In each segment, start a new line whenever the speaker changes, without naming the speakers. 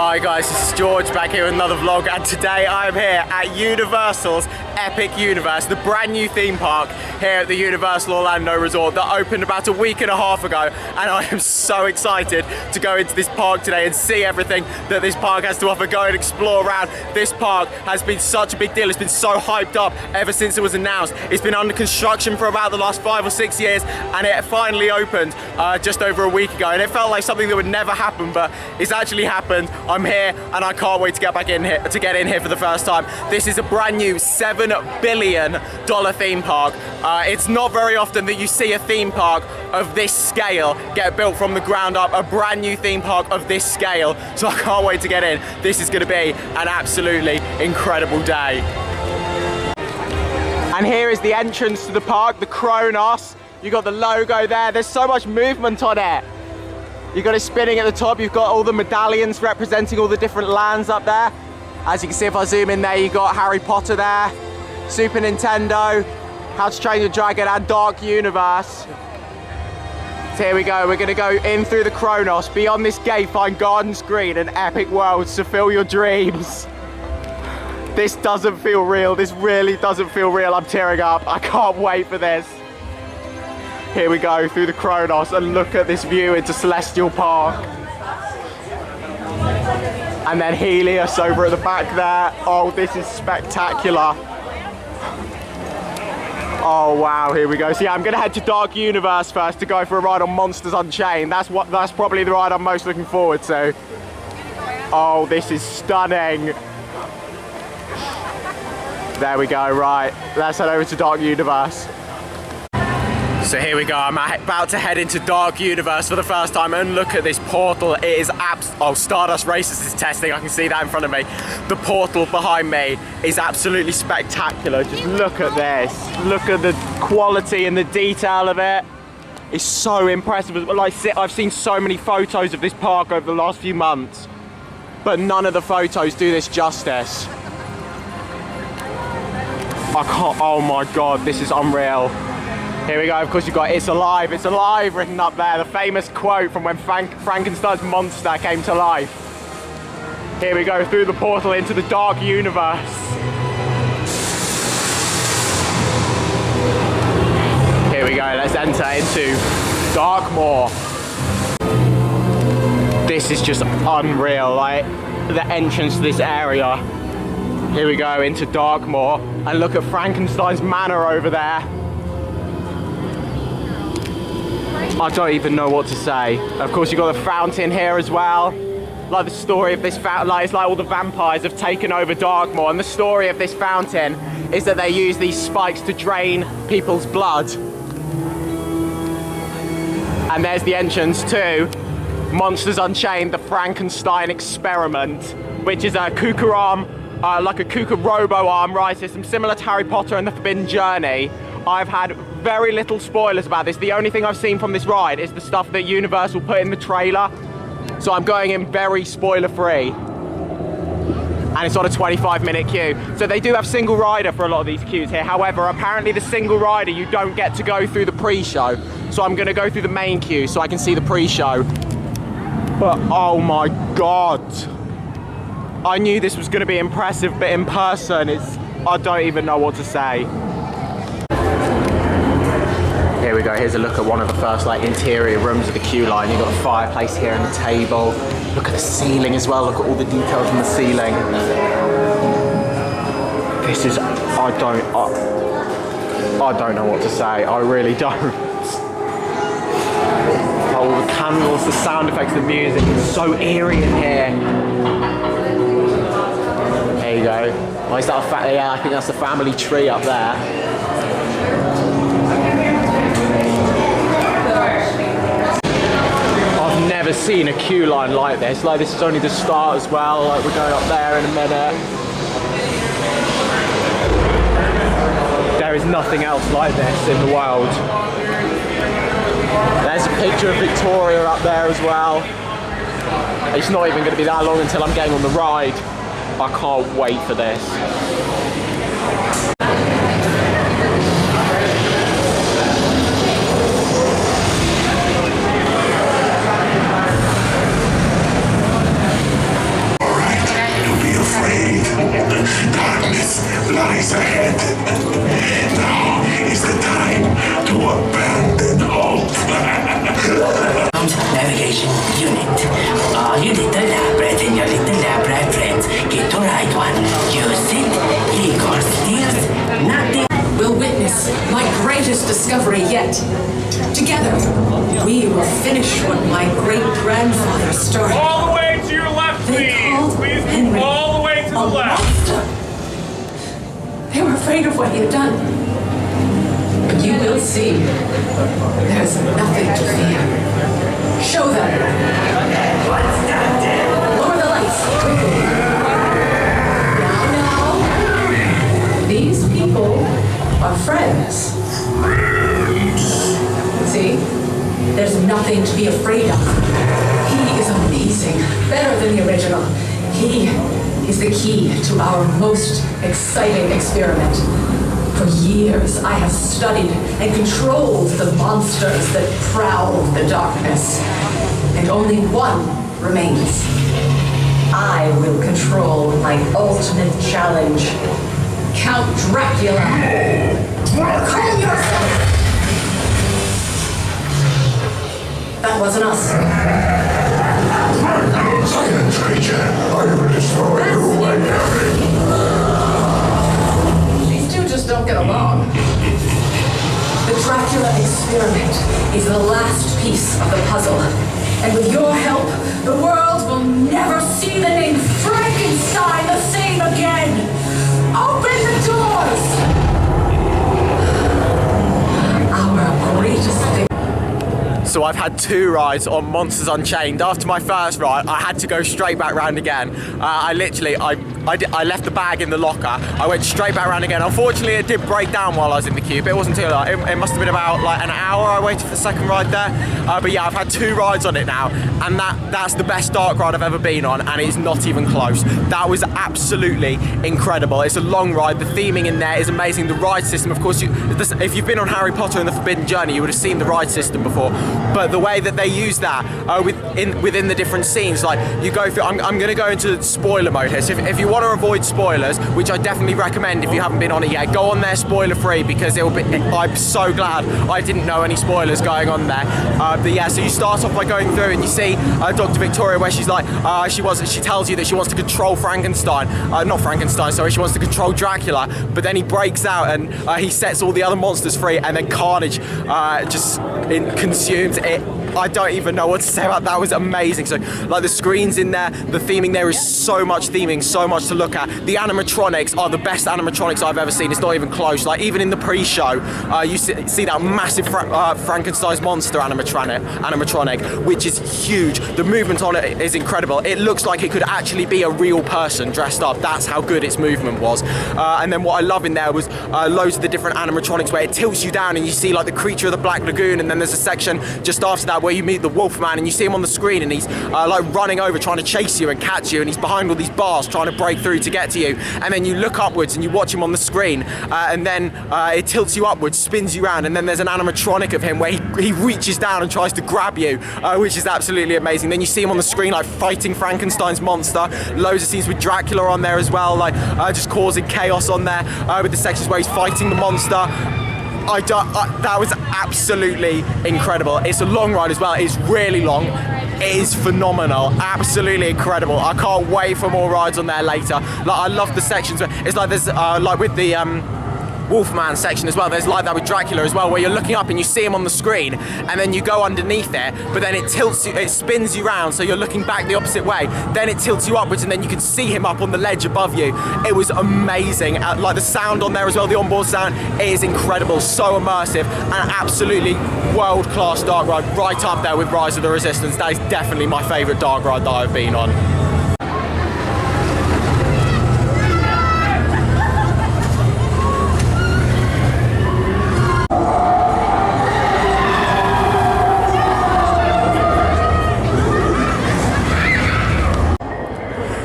Hi guys, this is George back here with another vlog, and today I'm here at Universal's Epic Universe, the brand new theme park here at the Universal Orlando Resort that opened about a week and a half ago, and I am so excited to go into this park today and see everything that this park has to offer, go and explore around. This park has been such a big deal, it's been so hyped up ever since it was announced. It's been under construction for about the last 5 or 6 years, and it finally opened just over a week ago, and it felt like something that would never happen, but it's actually happened. I'm here and I can't wait to get back in here, for the first time. This is a brand new $7 billion theme park. It's not very often that you see a theme park of this scale get built from the ground up, a brand new theme park of this scale. So I can't wait to get in. This is going to be an absolutely incredible day. And here is the entrance to the park, the Kronos. You got the logo there. There's so much movement on it. You've got it spinning at the top. You've got all the medallions representing all the different lands up there. As you can see, if I zoom in there, you've got Harry Potter there, Super Nintendo, How to Train Your Dragon, and Dark Universe. So here we go. We're going to go in through the Kronos. Beyond this gate, find Gardens Green and epic worlds to fill your dreams. This doesn't feel real. This really doesn't feel real. I'm tearing up. I can't wait for this. Here we go through the Kronos, and look at this view into Celestial Park. And then Helios over at the back there. Oh, this is spectacular. Oh wow, here we go. So yeah, I'm gonna head to Dark Universe first to go for a ride on Monsters Unchained. That's probably the ride I'm most looking forward to. Oh, this is stunning. There we go, right. Let's head over to Dark Universe. So here we go, I'm about to head into Dark Universe for the first time, and look at this portal. It is oh, Stardust Racers is testing, I can see that in front of me. The portal behind me is absolutely spectacular. Just look at this. Look at the quality and the detail of it. It's so impressive. Like, I've seen so many photos of this park over the last few months, but none of the photos do this justice. I can't, oh my God, this is unreal. Here we go, of course you've got it's alive written up there, the famous quote from when Frankenstein's monster came to life. Here we go through the portal into the Dark Universe. Here we go, let's enter into Darkmoor. This is just unreal, like the entrance to this area. Here we go into Darkmoor, and look at Frankenstein's manor over there. I don't even know what to say. Of course, you've got the fountain here as well. Like the story of this fountain, like it's like all the vampires have taken over Darkmoor, and the story of this fountain is that they use these spikes to drain people's blood. And there's the entrance to Monsters Unchained, the Frankenstein Experiment, which is a Kuka arm, like a Kuka Robo arm ride system, similar to Harry Potter and the Forbidden Journey. I've had very little spoilers about this. The only thing I've seen from this ride is the stuff that Universal put in the trailer. So I'm going in very spoiler free. And it's on a 25-minute queue. So they do have single rider for a lot of these queues here. However, apparently the single rider, you don't get to go through the pre-show. So I'm gonna go through the main queue so I can see the pre-show. But oh my God. I knew this was gonna be impressive, but in person, I don't even know what to say. Here we go, here's a look at one of the first interior rooms of the queue line. You've got a fireplace here and a table. Look at the ceiling as well, look at all the details on the ceiling. This is, I don't know what to say, I really don't. Oh, the candles, the sound effects, the music, it's so eerie in here. There you go. Oh, is that yeah, I think that's the family tree up there. Never seen a queue line like this. Like, this is only the start as well. Like, we're going up there in a minute. There is nothing else like this in the world. There's a picture of Victoria up there as well. It's not even going to be that long until I'm getting on the ride. I can't wait for this.
You little lab rat and your little lab rat friends, get the right one. Use it, Igor steals nothing.
Will witness my greatest discovery yet. Together, we will finish what my great-grandfather started.
All the way to your left,
They called
please.
Henry
All the way to the
a
left.
monster. They were afraid of what he had done. But you will see, there's nothing to fear. Show them. Lower the lights, quickly. Now. These people are friends. See? There's nothing to be afraid of. He is amazing, better than the original. He is the key to our most exciting experiment. For years, I have studied and controlled the monsters that prowl the darkness. And only one remains. I will control my ultimate challenge. Count Dracula. Calm yourself. That wasn't us.
Silence, creature. I will destroy you and everything.
These two just don't get along. The Dracula experiment is the last piece of the puzzle. And with your help, the world will never see the name Frankenstein the same again. Open the doors! Our greatest thing.
So I've had 2 rides on Monsters Unchained. After my first ride, I had to go straight back round again. I left the bag in the locker. I went straight back round again. Unfortunately, it did break down while I was in the queue, but it wasn't too long. It must have been about like an hour I waited for the second ride there. But yeah, I've had 2 rides on it now, and that's the best dark ride I've ever been on, and it's not even close. That was absolutely incredible. It's a long ride. The theming in there is amazing. The ride system, of course, if you've been on Harry Potter and the Forbidden Journey, you would have seen the ride system before. But the way that they use that within the different scenes, like you go through, I'm going to go into spoiler mode here. So if you want to avoid spoilers, which I definitely recommend if you haven't been on it yet, go on there spoiler free, because I'm so glad I didn't know any spoilers going on there. But yeah, so you start off by going through and you see Dr. Victoria, where she's like, she tells you that she wants to control Frankenstein. Not Frankenstein, sorry, she wants to control Dracula. But then he breaks out and he sets all the other monsters free, and then Carnage just consumes it. I don't even know what to say about that. It was amazing. So like the screens in there, the theming, there is so much theming, so much to look at. The animatronics are the best animatronics I've ever seen. It's not even close. Like even in the pre-show, you see that massive Frankenstein's monster animatronic, which is huge. The movement on it is incredible. It looks like it could actually be a real person dressed up. That's how good its movement was. And then what I love in there was loads of the different animatronics where it tilts you down and you see like the creature of the Black Lagoon, and then there's a section just after that where you meet the Wolfman and you see him on the screen and he's like running over trying to chase you and catch you, and he's behind all these bars trying to break through to get to you, and then you look upwards and you watch him on the screen, and then it tilts you upwards, spins you around, and then there's an animatronic of him where he reaches down and tries to grab you, which is absolutely amazing. Then you see him on the screen like fighting Frankenstein's monster. Loads of scenes with Dracula on there as well, like just causing chaos on there with the sections where he's fighting the monster. That was absolutely incredible. It's a long ride as well. It's really long. It is phenomenal. Absolutely incredible. I can't wait for more rides on there later. Like I love the sections. It's like there's like with the Wolfman section as well. There's like that with Dracula as well, where you're looking up and you see him on the screen, and then you go underneath it, but then it tilts you, it spins you round, so you're looking back the opposite way. Then it tilts you upwards, and then you can see him up on the ledge above you. It was amazing. Like the sound on there as well, the onboard sound, it is incredible, so immersive, and absolutely world-class dark ride, right up there with Rise of the Resistance. That is definitely my favourite dark ride that I've been on.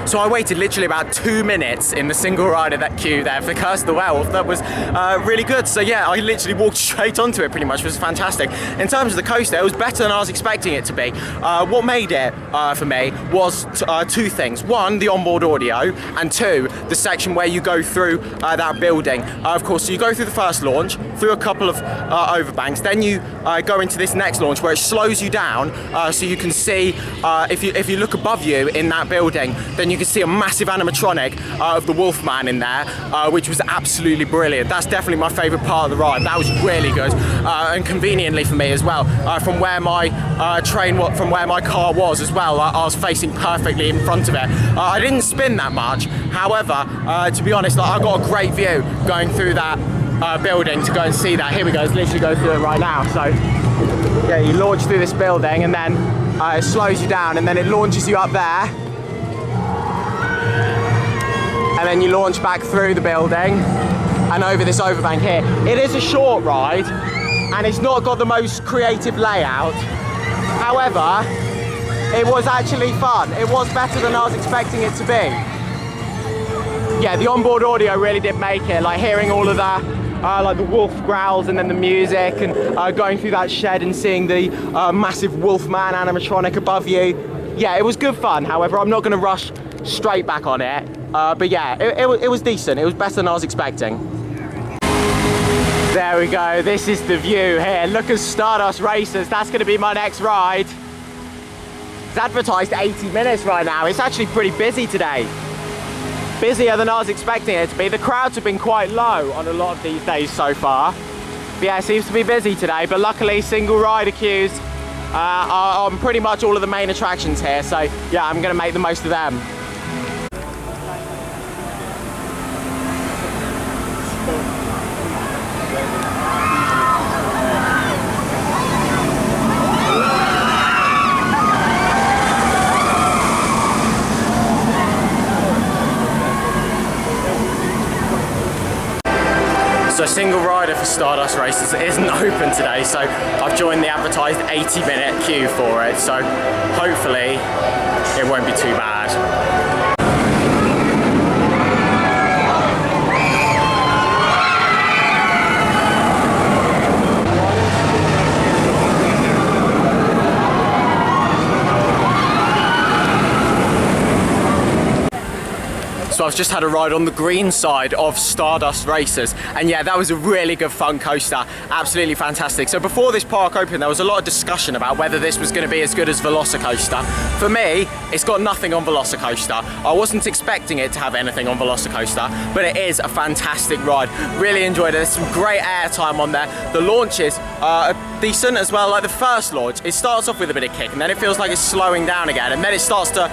So I waited literally about 2 minutes in the single rider that queue there for Curse of the Werewolf. That was really good. So yeah, I literally walked straight onto it pretty much. It was fantastic. In terms of the coaster, it was better than I was expecting it to be. What made it for me was two things. One, the onboard audio, and two, the section where you go through that building. Of course, so you go through the first launch, through a couple of overbanks, then you go into this next launch where it slows you down so you can see, if you look above you in that building, then you can see a massive animatronic of the Wolfman in there, which was absolutely brilliant. That's definitely my favourite part of the ride. That was really good, and conveniently for me as well, from where my from where my car was as well, I was facing perfectly in front of it. I didn't spin that much, however, to be honest, I got a great view going through that building to go and see that. Here we go, let's literally go through it right now. So yeah, you launch through this building and then it slows you down and then it launches you up there. And then you launch back through the building and over this overbank here. It is a short ride and it's not got the most creative layout. However, it was actually fun. It was better than I was expecting it to be. Yeah, the onboard audio really did make it, like hearing all of that, like the wolf growls and then the music and going through that shed and seeing the massive Wolfman animatronic above you. Yeah, it was good fun. However, I'm not gonna rush straight back on it. But yeah, it was decent. It was better than I was expecting. There we go, this is the view here. Look at Stardust Racers, that's gonna be my next ride. It's advertised 80 minutes right now. It's actually pretty busy today. Busier than I was expecting it to be. The crowds have been quite low on a lot of these days so far. But yeah, it seems to be busy today, but luckily single rider queues are on pretty much all of the main attractions here. So yeah, I'm gonna make the most of them. So single rider for Stardust Racers isn't open today, so I've joined the advertised 80-minute queue for it, so hopefully it won't be too bad. So I've just had a ride on the green side of Stardust Racers, and yeah, that was a really good fun coaster, absolutely fantastic. So before this park opened, there was a lot of discussion about whether this was going to be as good as Velocicoaster. For me, it's got nothing on Velocicoaster. I wasn't expecting it to have anything on Velocicoaster, but it is a fantastic ride. Really enjoyed it. There's some great airtime on there. The launches are decent as well. Like the first launch, it starts off with a bit of kick, and then it feels like it's slowing down again, and then it starts to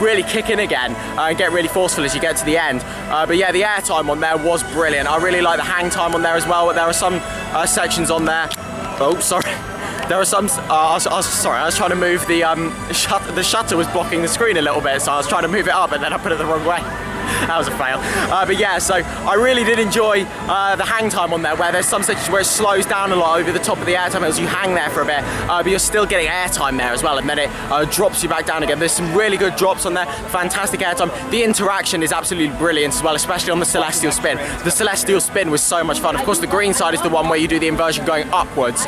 really kick in again and get really forceful as you get to the end. But yeah, the airtime on there was brilliant. I really like the hang time on there as well. There are some sections on there. Oh, sorry. There are some. I was trying to move the the shutter was blocking the screen a little bit, so I was trying to move it up, and then I put it the wrong way. That was a fail. But yeah, so I really did enjoy the hang time on there, where there's some sections where it slows down a lot over the top of the airtime as you hang there for a bit, but you're still getting airtime there as well, and then it drops you back down again. There's some really good drops on there, fantastic airtime. The interaction is absolutely brilliant as well, especially on the Celestial Spin. The Celestial Spin was so much fun. Of course, the green side is the one where you do the inversion going upwards.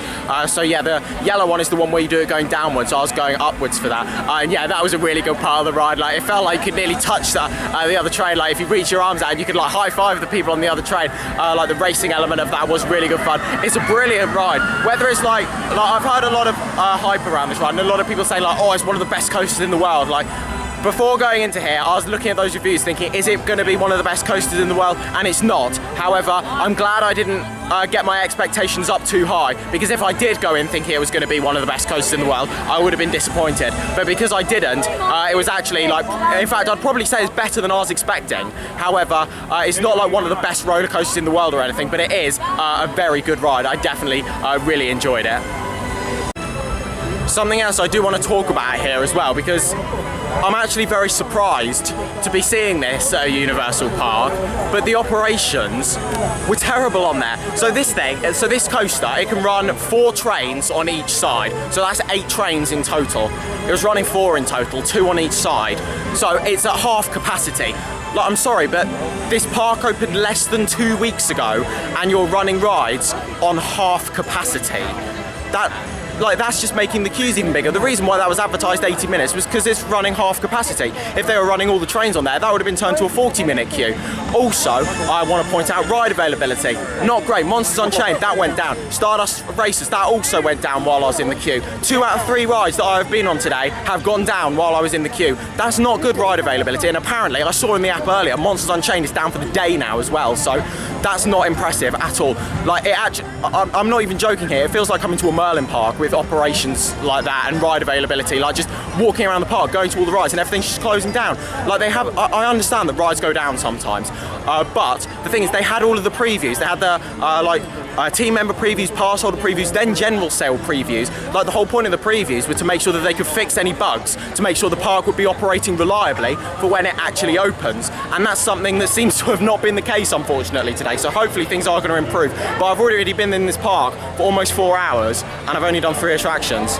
So yeah, the yellow one is the one where you do it going downwards. So I was going upwards for that. And yeah, that was a really good part of the ride. Like, it felt like you could nearly touch the other train. Like, if you reach your arms out, you could like high five the people on the other train. Like, the racing element of that was really good fun. It's a brilliant ride. Whether it's like I've heard a lot of hype around this ride, and a lot of people say like, oh, it's one of the best coasters in the world. Like, before going into here, I was looking at those reviews thinking, is it going to be one of the best coasters in the world? And it's not. However, I'm glad I didn't get my expectations up too high, because if I did go in thinking it was going to be one of the best coasters in the world, I would have been disappointed. But because I didn't, it was actually like, in fact, I'd probably say it's better than I was expecting. However, it's not like one of the best roller coasters in the world or anything, but it is a very good ride. I definitely really enjoyed it. Something else I do want to talk about here as well, because I'm actually very surprised to be seeing this at a Universal Park, but the operations were terrible on there. So this coaster, it can run 4 trains on each side. So that's 8 trains in total. It was running 4 in total, 2 on each side. So it's at half capacity. Like, I'm sorry, but this park opened less than 2 weeks ago and you're running rides on half capacity. That's just making the queues even bigger. The reason why that was advertised 80 minutes was because it's running half capacity. If they were running all the trains on there, that would have been turned to a 40-minute queue. Also, I want to point out ride availability. Not great. Monsters Unchained, that went down. Stardust Racers, that also went down while I was in the queue. 2 out of 3 rides that I have been on today have gone down while I was in the queue. That's not good ride availability, and apparently, I saw in the app earlier, Monsters Unchained is down for the day now as well, so that's not impressive at all. Like, it actually, I'm not even joking here, it feels like coming to a Merlin park with operations like that and ride availability, like just walking around the park, going to all the rides and everything's just closing down. Like, they have, I understand that rides go down sometimes, but the thing is, they had all of the previews. They had the team member previews, pass holder previews, then general sale previews. Like, the whole point of the previews were to make sure that they could fix any bugs, to make sure the park would be operating reliably for when it actually opens, and that's something that seems to have not been the case, unfortunately, today. So hopefully things are going to improve, but I've already been in this park for almost 4 hours and I've only done 3 attractions.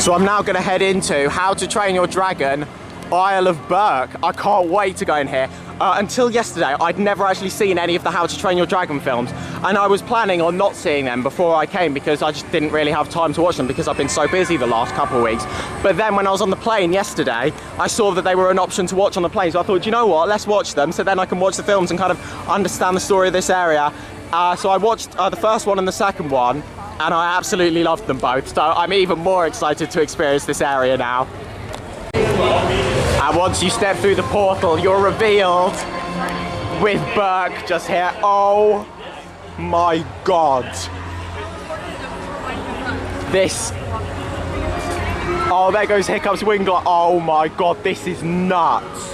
So I'm now going to head into How to Train Your Dragon Isle of Berk. I can't wait to go in here. Until yesterday, I'd never actually seen any of the How to Train Your Dragon films, and I was planning on not seeing them before I came because I just didn't really have time to watch them because I've been so busy the last couple of weeks. But then when I was on the plane yesterday, I saw that they were an option to watch on the plane, so I thought, you know what, let's watch them so then I can watch the films and kind of understand the story of this area. So I watched the first one and the second one, and I absolutely loved them both, so I'm even more excited to experience this area now. And once you step through the portal, you're revealed with Berk just here. Oh my god. This. Oh, there goes Hiccup's Winglet. Oh my god, this is nuts.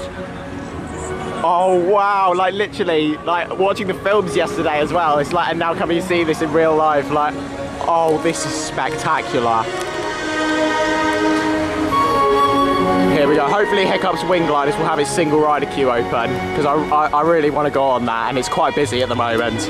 Oh wow, like literally, like watching the films yesterday as well. It's like, and now coming to see this in real life, like, oh, this is spectacular. Here we go. Hopefully Hiccup's Wing Gliders will have its single rider queue open, because I really want to go on that, and it's quite busy at the moment.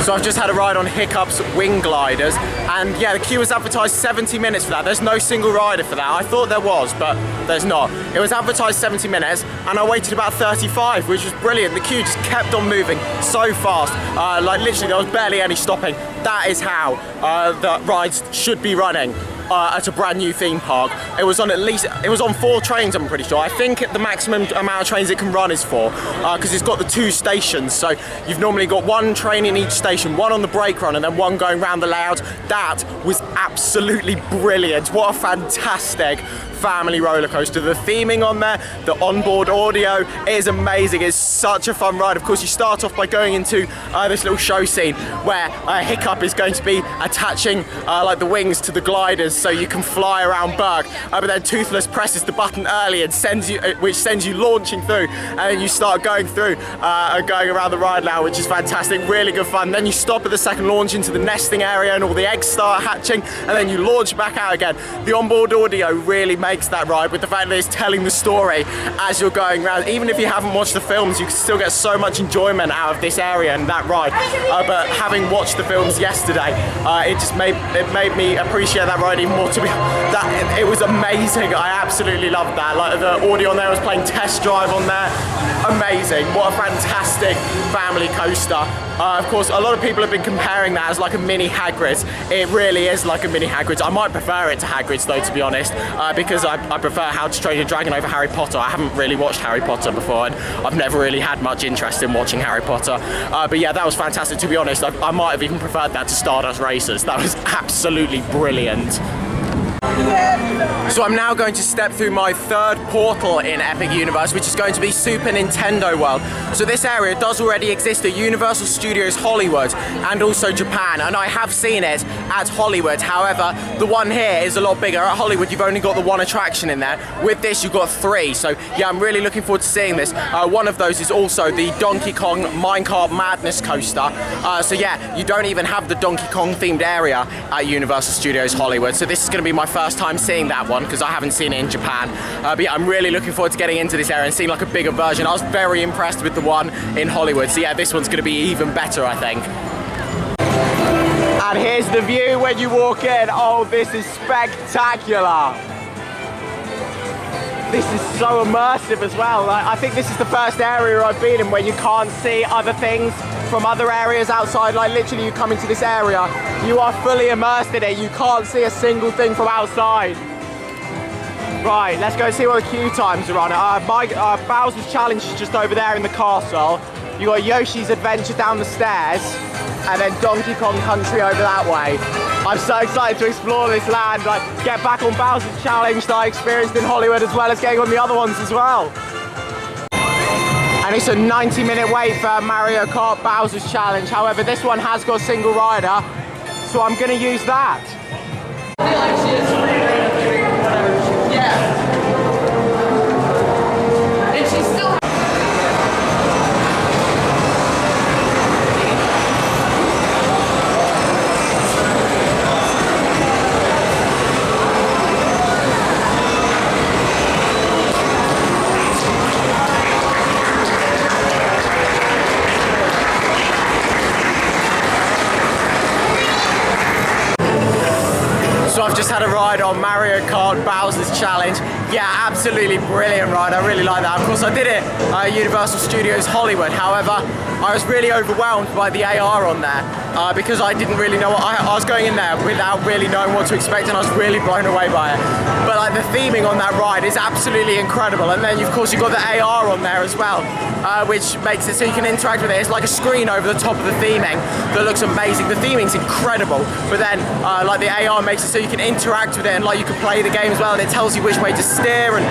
So I've just had a ride on Hiccup's Wing Gliders, and yeah, the queue was advertised 70 minutes for that. There's no single rider for that. I thought there was, but there's not. It was advertised 70 minutes, and I waited about 35, which was brilliant. The queue just kept on moving so fast. Like literally, there was barely any stopping. That is how the rides should be running at a brand new theme park. It was on 4 trains, I'm pretty sure. I think the maximum amount of trains it can run is 4, because it's got the 2 stations. So you've normally got 1 train in each station, 1 on the brake run and then 1 going round the layout. That was absolutely brilliant. What a fantastic family roller coaster. The theming on there, the onboard audio is amazing. It's such a fun ride. Of course, you start off by going into this little show scene where Hiccup is going to be attaching like the wings to the gliders so you can fly around Berk. But then Toothless presses the button early and which sends you launching through, and then you start going through going around the ride now, which is fantastic. Really good fun. Then you stop at the second launch into the nesting area and all the eggs start hatching, and then you launch back out again. The onboard audio really makes that ride, with the fact that it's telling the story as you're going around. Even if you haven't watched the films, you can still get so much enjoyment out of this area and that ride. But having watched the films yesterday, it made me appreciate that ride even more. It was amazing. I absolutely loved that. Like, the audio on there was playing Test Drive on there. Amazing. What a fantastic family coaster. Of course, a lot of people have been comparing that as like a mini Hagrid's. It really is like a mini Hagrid's. I might prefer it to Hagrid's though, to be honest, because I prefer How to Train Your Dragon over Harry Potter. I haven't really watched Harry Potter before, and I've never really had much interest in watching Harry Potter. But yeah, that was fantastic. To be honest, I might have even preferred that to Stardust Racers. That was absolutely brilliant. So I'm now going to step through my third portal in Epic Universe, which is going to be Super Nintendo World. So this area does already exist at Universal Studios Hollywood and also Japan, and I have seen it at Hollywood. However, the one here is a lot bigger. At Hollywood, you've only got the one attraction in there. With this, you've got three. So yeah, I'm really looking forward to seeing this. One of those is also the Donkey Kong Minecart Madness coaster. So yeah, you don't even have the Donkey Kong themed area at Universal Studios Hollywood. So this is going to be my first time seeing that one, because I haven't seen it in Japan. But yeah, I'm really looking forward to getting into this area and seeing like a bigger version. I was very impressed with the one in Hollywood. So yeah, this one's going to be even better, I think. And here's the view when you walk in. Oh, this is spectacular. This is so immersive as well. Like, I think this is the first area I've been in where you can't see other things from other areas outside. Like literally you come into this area, you are fully immersed in it. You can't see a single thing from outside. Right, let's go see what the queue times are on. Bowser's Challenge is just over there in the castle. You got Yoshi's Adventure down the stairs, and then Donkey Kong Country over that way. I'm so excited to explore this land, like get back on Bowser's Challenge that I experienced in Hollywood, as well as getting on the other ones as well. And it's a 90-minute wait for Mario Kart Bowser's Challenge. However, this one has got single rider, so I'm gonna use that. So I've just had a ride on Mario Kart Bowser's Challenge. Yeah, absolutely brilliant ride. I really like that. Of course, I did it at Universal Studios Hollywood. However, I was really overwhelmed by the AR on there because I didn't really know what I was going in there without really knowing what to expect, and I was really blown away by it. But like the theming on that ride is absolutely incredible. And then of course you've got the AR on there as well, which makes it so you can interact with it. It's like a screen over the top of the theming that looks amazing. The theming's incredible, but then like the AR makes it so you can interact with it, and like you can play the game as well, and it tells you which way to steer, and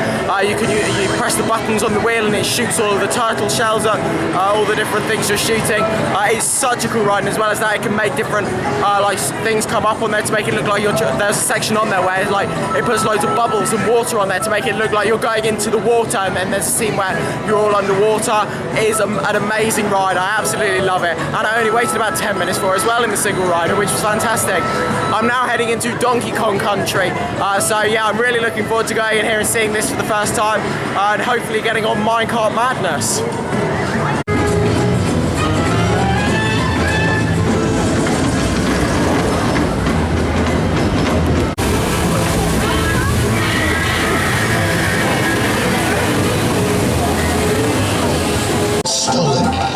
you press the buttons on the wheel and it shoots all of the turtle shells at all the different things you're shooting. It's such a cool ride, and as well as that, it can make different like things come up on there to make it look like there's a section on there where like it puts loads of bubbles and water on there to make it look like you're going into the water, and then there's a scene where you're all underwater. It is an amazing ride. I absolutely love it, and I only waited about 10 minutes for it as well in the single rider, which was fantastic. I'm now heading into Donkey Kong Country, so yeah, I'm really looking forward to going in here and seeing this for the first time, and hopefully getting on Minecart Madness.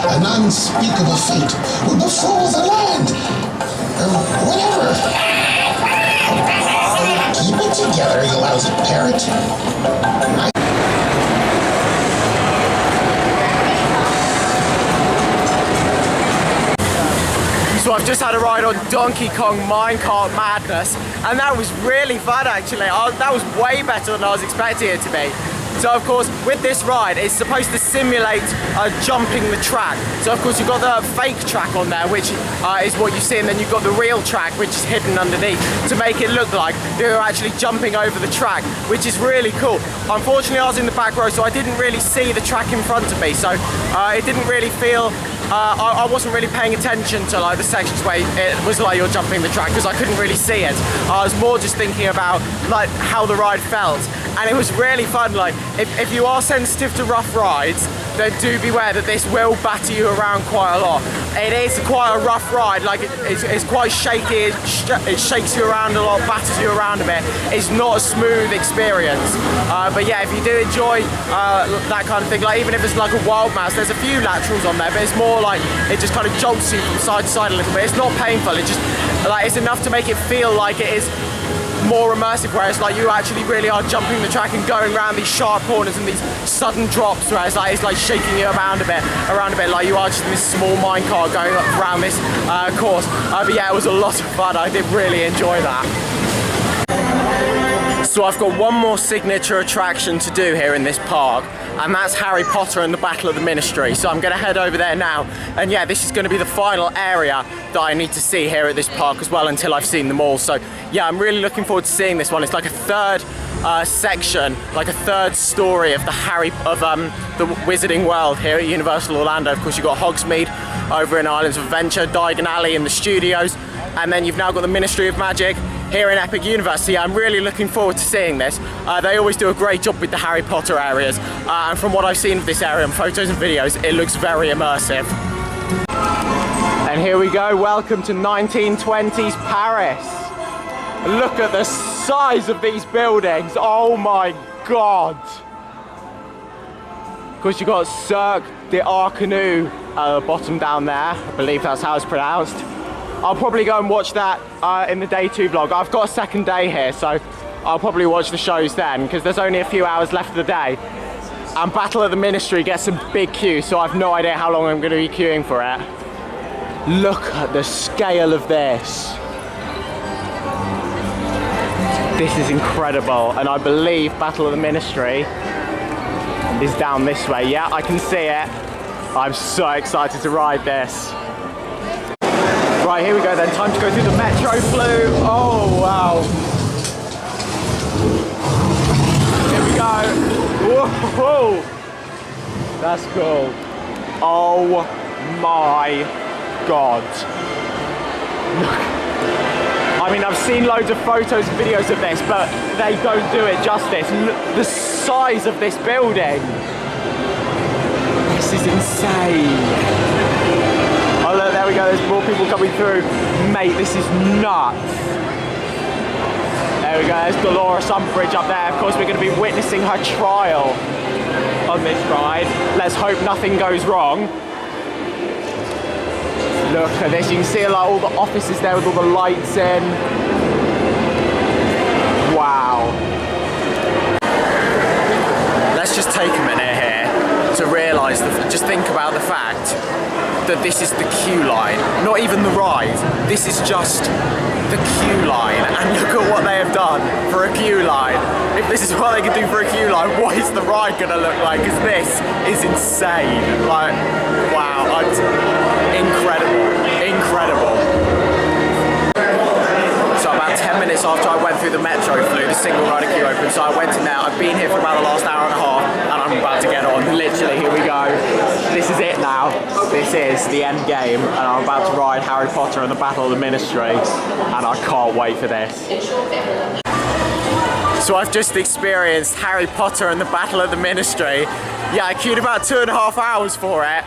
An unspeakable fate will befall the land. Whatever. Keep it together, you lousy parrot.
So I've just had a ride on Donkey Kong Minecart Madness, and that was really fun actually. That was way better than I was expecting it to be. So of course, with this ride, it's supposed to simulate jumping the track. So of course, you've got the fake track on there, which is what you see, and then you've got the real track, which is hidden underneath, to make it look like you're actually jumping over the track, which is really cool. Unfortunately, I was in the back row, so I didn't really see the track in front of me, so it didn't really feel I wasn't really paying attention to like the sections where it was like you're jumping the track, because I couldn't really see it. I was more just thinking about like how the ride felt, and it was really fun. Like if you are sensitive to rough rides, then do beware that this will batter you around quite a lot. It is quite a rough ride, like it's quite shaky, it shakes you around a lot, batters you around a bit. It's not a smooth experience. But yeah, if you do enjoy that kind of thing, like even if it's like a wild mouse, there's a few laterals on there, but it's more like it just kind of jolts you from side to side a little bit. It's not painful, it just like it's enough to make it feel like it is more immersive, whereas like you actually really are jumping the track and going around these sharp corners and these sudden drops, whereas like it's like shaking you around a bit, like you are just in this small minecart going around this course. But yeah, it was a lot of fun. I did really enjoy that. So I've got one more signature attraction to do here in this park, and that's Harry Potter and the Battle of the Ministry. So I'm going to head over there now, and yeah, this is going to be the final area that I need to see here at this park as well until I've seen them all. So yeah, I'm really looking forward to seeing this one. It's like a third section, like a third story of the the Wizarding World here at Universal Orlando. Of course, you've got Hogsmeade over in Islands of Adventure, Diagon Alley in the studios, and then you've now got the Ministry of Magic here in Epic Universe. So yeah, I'm really looking forward to seeing this. They always do a great job with the Harry Potter areas, and from what I've seen of this area in photos and videos, it looks very immersive. And here we go, welcome to 1920s Paris. Look at the size of these buildings, oh my god. Of course, you've got Cirque d'Arcanau at the bottom down there. I believe that's how it's pronounced. I'll probably go and watch that in the day 2 vlog. I've got a second day here, so I'll probably watch the shows then, because there's only a few hours left of the day. And Battle of the Ministry gets a big queue, so I've no idea how long I'm going to be queuing for it. Look at the scale of this. This is incredible, and I believe Battle of the Ministry is down this way. Yeah, I can see it. I'm so excited to ride this. Right, here we go then. Time to go through the Metro Flume. Oh, wow. Here we go. Whoa. That's cool. Oh my god. Look. I mean, I've seen loads of photos and videos of this, but they don't do it justice. Look, the size of this building. This is insane. Oh look, there we go, there's more people coming through. Mate, this is nuts. There we go, there's Dolores Umbridge up there. Of course, we're going to be witnessing her trial on this ride. Let's hope nothing goes wrong. Look at this, you can see like all the offices there with all the lights in. Wow. Let's just take a minute here to realise, just think about the fact that this is the queue line, not even the ride, this is just the queue line, and look at what they have done for a queue line. If this is what they can do for a queue line, what is the ride going to look like? Because this is insane. Like, wow, incredible, incredible. So about 10 minutes after I went through the Metro Flume, the single rider queue opened, so I went in there. I've been here for about the last hour and a half, and I'm about to get on. Literally, here we go. This is it now. This is the end game, and I'm about to ride Harry Potter and the Battle of the Ministry, and I can't wait for this. So I've just experienced Harry Potter and the Battle of the Ministry. Yeah, I queued about 2.5 hours for it,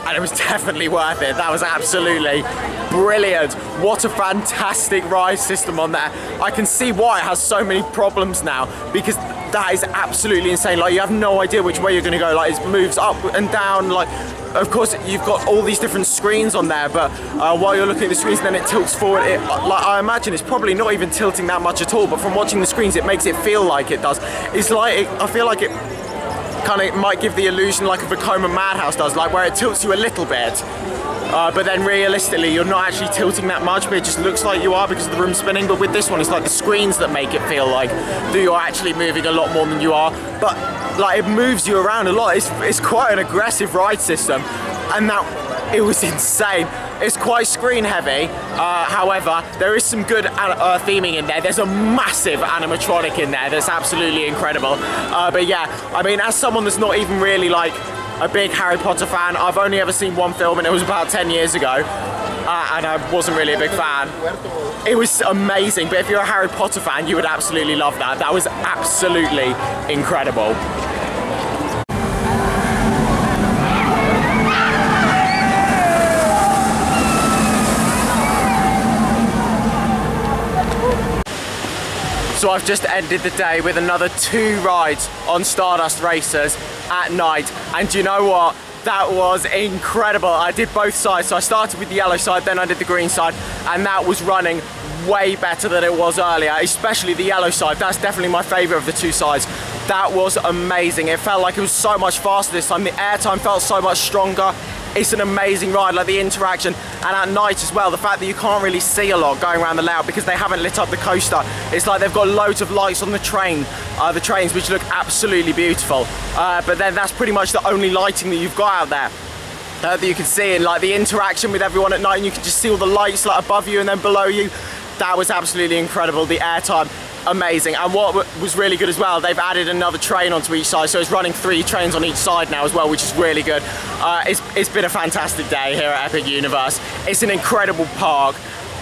and it was definitely worth it. That was absolutely brilliant. What a fantastic ride system on there. I can see why it has so many problems now, because that is absolutely insane. Like, you have no idea which way you're gonna go. Like, it moves up and down. Like, of course, you've got all these different screens on there, but while you're looking at the screens, then it tilts forward. Like, I imagine it's probably not even tilting that much at all, but from watching the screens, it makes it feel like it does. It's like, I feel like it kind of might give the illusion like a Vekoma Madhouse does, like where it tilts you a little bit. But then realistically, you're not actually tilting that much, but it just looks like you are because of the room spinning. But with this one, it's like the screens that make it feel like that you're actually moving a lot more than you are. But like, it moves you around a lot. It's quite an aggressive ride system, and it was insane. It's quite screen heavy, however, there is some good theming in there. There's a massive animatronic in there that's absolutely incredible. But yeah, I mean, as someone that's not even really like a big Harry Potter fan, I've only ever seen one film, and it was about 10 years ago, and I wasn't really a big fan. It was amazing, but if you're a Harry Potter fan, you would absolutely love that. That was absolutely incredible. So I've just ended the day with another 2 rides on Stardust Racers at night, and do you know what? That was incredible. I did both sides, so I started with the yellow side, then I did the green side, and that was running way better than it was earlier, especially the yellow side. That's definitely my favorite of the 2 sides. That was amazing. It felt like it was so much faster this time. The airtime felt so much stronger. It's an amazing ride, like the interaction, and at night as well, the fact that you can't really see a lot going around the layout because they haven't lit up the coaster. It's like they've got loads of lights on the trains which look absolutely beautiful. But then that's pretty much the only lighting that you've got out there. That you can see, and like the interaction with everyone at night, and you can just see all the lights like above you and then below you. That was absolutely incredible. The airtime, amazing. And what was really good as well, they've added another train onto each side, so it's running 3 trains on each side now as well, which is really good. It's been a fantastic day here at Epic Universe. It's an incredible park.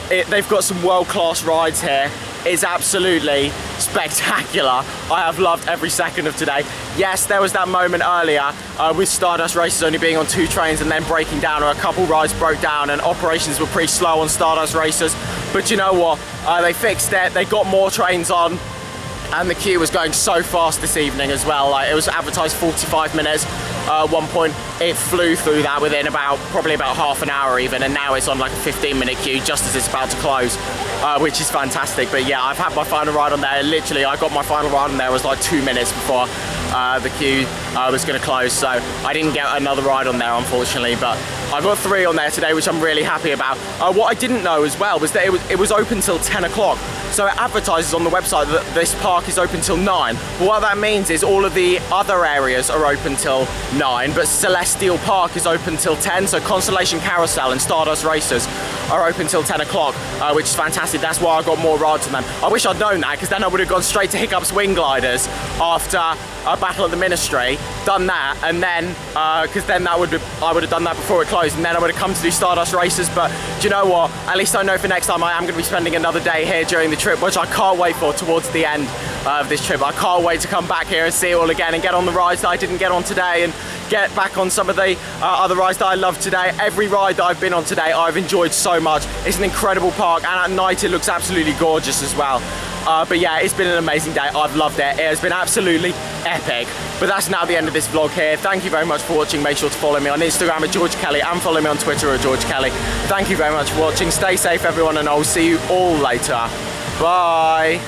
They've got some world-class rides here. It's absolutely spectacular. I have loved every second of today. Yes, there was that moment earlier with Stardust Races only being on 2 trains and then breaking down, or a couple rides broke down and operations were pretty slow on Stardust Races. But you know what? They fixed it. They got more trains on. And the queue was going so fast this evening as well. Like, it was advertised 45 minutes. At one point, it flew through that within probably about half an hour even, and now it's on like a 15-minute queue just as it's about to close, which is fantastic. But yeah, I've had my final ride on there. Literally, I got my final ride on there, it was like 2 minutes before the queue was going to close, so I didn't get another ride on there, unfortunately, but I got 3 on there today, which I'm really happy about. What I didn't know as well was that it was open till 10 o'clock. So it advertises on the website that this park is open till 9. But what that means is all of the other areas are open till 9, but Celestial Park is open till 10. So Constellation Carousel and Stardust Racers are open till 10 o'clock, which is fantastic. That's why I got more rides on them. I wish I'd known that, because then I would have gone straight to Hiccup's Wing Gliders after Battle of the Ministry, done that, and then, because then I would have done that before it closed, and then I would have come to do Stardust Races. But do you know what? At least I know for next time I am going to be spending another day here during the trip, which I can't wait for towards the end of this trip. I can't wait to come back here and see it all again and get on the rides that I didn't get on today, and get back on some of the other rides that I loved today. Every ride that I've been on today, I've enjoyed so much. It's an incredible park, and at night it looks absolutely gorgeous as well. But yeah, it's been an amazing day. I've loved it. It has been absolutely epic. But that's now the end of this vlog here. Thank you very much for watching. Make sure to follow me on Instagram at George Kelly, and follow me on Twitter at George Kelly. Thank you very much for watching. Stay safe, everyone, and I'll see you all later. Bye.